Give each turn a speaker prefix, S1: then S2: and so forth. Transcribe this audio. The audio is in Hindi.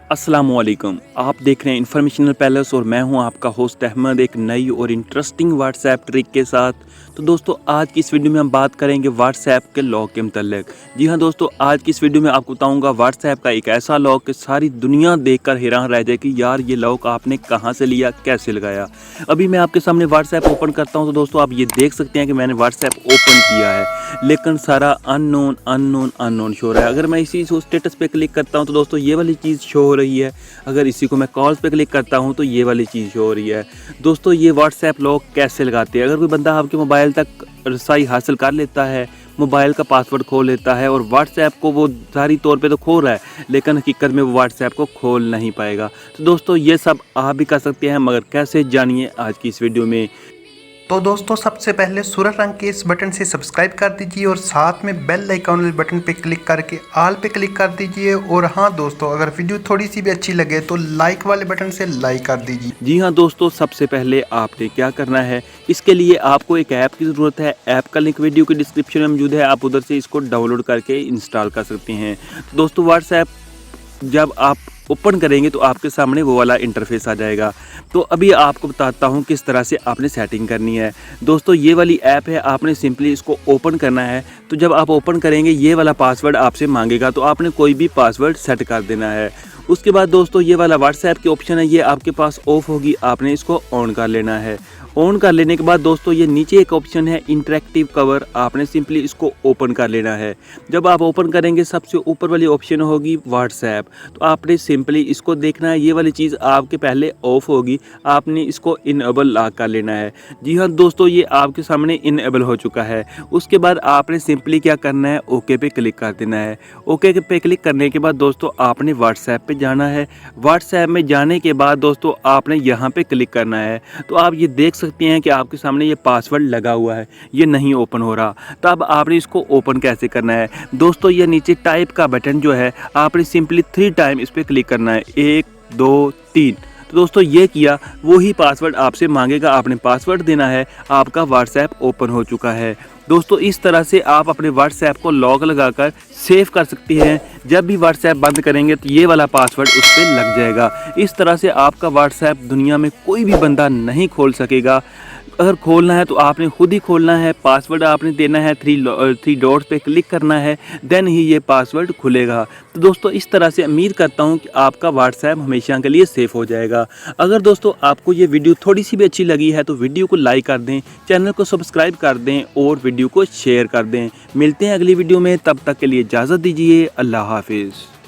S1: अस्सलामुअलैकुम। आप देख रहे हैं इन्फॉर्मेशनल पैलेस और मैं हूं आपका होस्ट अहमद एक नई और इंटरेस्टिंग व्हाट्सएप ट्रिक के साथ। तो दोस्तों आज की इस वीडियो में हम बात करेंगे व्हाट्सएप के लॉक के मुतल्लिक। जी हां दोस्तों, आज की इस वीडियो में आपको बताऊंगा व्हाट्सएप का एक ऐसा लॉक कि सारी दुनिया देखकर हैरान रह जाए कि यार ये लॉक आपने कहां से लिया, कैसे लगाया। अभी मैं आपके सामने व्हाट्सएप ओपन करता हूं तो दोस्तों आप ये देख सकते हैं कि मैंने व्हाट्सएप ओपन किया है, लेकिन सारा अननोन अननोन अननोन शो हो रहा है। अगर मैं इसी स्टेटस पे क्लिक करता हूं तो दोस्तों ये वाली चीज़ शो हो रही है। अगर इसी को मैं कॉल्स पे क्लिक करता हूं तो ये वाली चीज़ शो हो रही है। दोस्तों ये व्हाट्सएप लॉक कैसे लगाते हैं? अगर कोई बंदा आपके मोबाइल तक रसाई हासिल कर लेता है, मोबाइल का पासवर्ड खोल लेता है और व्हाट्सएप को वो ज़ाहिरी तौर पे तो खोल रहा है, लेकिन हकीकत में वो व्हाट्सएप को खोल नहीं पाएगा। तो दोस्तों ये सब आप भी कर सकते हैं, मगर कैसे, जानिए आज की इस वीडियो में।
S2: तो दोस्तों सबसे पहले सूरज रंग के इस बटन से सब्सक्राइब कर दीजिए और साथ में बेल आइकॉन वाले बटन पे क्लिक करके ऑल पे क्लिक कर दीजिए। और हाँ दोस्तों, अगर वीडियो थोड़ी सी भी अच्छी लगे तो लाइक वाले बटन से लाइक कर दीजिए।
S1: जी हाँ दोस्तों, सबसे पहले आपने क्या करना है, इसके लिए आपको एक ऐप की ज़रूरत है। ऐप का लिंक वीडियो के डिस्क्रिप्शन में मौजूद है, आप उधर से इसको डाउनलोड करके इंस्टॉल कर सकते हैं। तो दोस्तों व्हाट्सएप जब आप ओपन करेंगे तो आपके सामने वो वाला इंटरफेस आ जाएगा। तो अभी आपको बताता हूँ किस तरह से आपने सेटिंग करनी है। दोस्तों ये वाली ऐप है, आपने सिंपली इसको ओपन करना है। तो जब आप ओपन करेंगे ये वाला पासवर्ड आपसे मांगेगा, तो आपने कोई भी पासवर्ड सेट कर देना है। उसके बाद दोस्तों ये वाला व्हाट्सएप की ऑप्शन है, ये आपके पास ऑफ होगी, आपने इसको ऑन कर लेना है। ऑन कर लेने के बाद दोस्तों ये नीचे एक ऑप्शन है इंटरेक्टिव कवर, आपने सिंपली इसको ओपन कर लेना है। जब आप ओपन करेंगे सबसे ऊपर वाली ऑप्शन होगी व्हाट्सएप, तो आपने सिंपली इसको देखना है। ये वाली चीज़ आपके पहले ऑफ होगी, आपने इसको इनेबल लॉक कर लेना है। जी हाँ दोस्तों, ये आपके सामने इनेबल हो चुका है। उसके बाद आपने सिंपली क्या करना है, ओके पे क्लिक कर देना है। ओके पे क्लिक करने के बाद दोस्तों आपने व्हाट्सएप पे जाना है। व्हाट्सएप में जाने के बाद दोस्तों आपने यहाँ पे क्लिक करना है। तो आप ये देख सकते हैं कि आपके सामने ये पासवर्ड लगा हुआ है, ये नहीं ओपन हो रहा। तो अब आपने इसको ओपन कैसे करना है दोस्तों, ये नीचे टाइप का बटन जो है, आपने सिंपली 3 टाइम इस पर क्लिक करना है, 1 2 3। तो दोस्तों ये किया, वही पासवर्ड आपसे मांगेगा, आपने पासवर्ड देना है, आपका व्हाट्सएप ओपन हो चुका है। दोस्तों इस तरह से आप अपने व्हाट्सएप को लॉक लगाकर सेव कर सकते हैं। जब भी व्हाट्सएप बंद करेंगे तो ये वाला पासवर्ड उस पर लग जाएगा। इस तरह से आपका व्हाट्सएप दुनिया में कोई भी बंदा नहीं खोल सकेगा। अगर खोलना है तो आपने खुद ही खोलना है, पासवर्ड आपने देना है, 3 डॉट्स पे क्लिक करना है, देन ही ये पासवर्ड खुलेगा। तो दोस्तों इस तरह से उम्मीद करता हूँ कि आपका व्हाट्सएप हमेशा के लिए सेफ़ हो जाएगा। अगर दोस्तों आपको ये वीडियो थोड़ी सी भी अच्छी लगी है तो वीडियो को लाइक कर दें, चैनल को सब्सक्राइब कर दें और वीडियो को शेयर कर दें। मिलते हैं अगली वीडियो में, तब तक के लिए इजाज़त दीजिए। अल्लाह हाफिज़।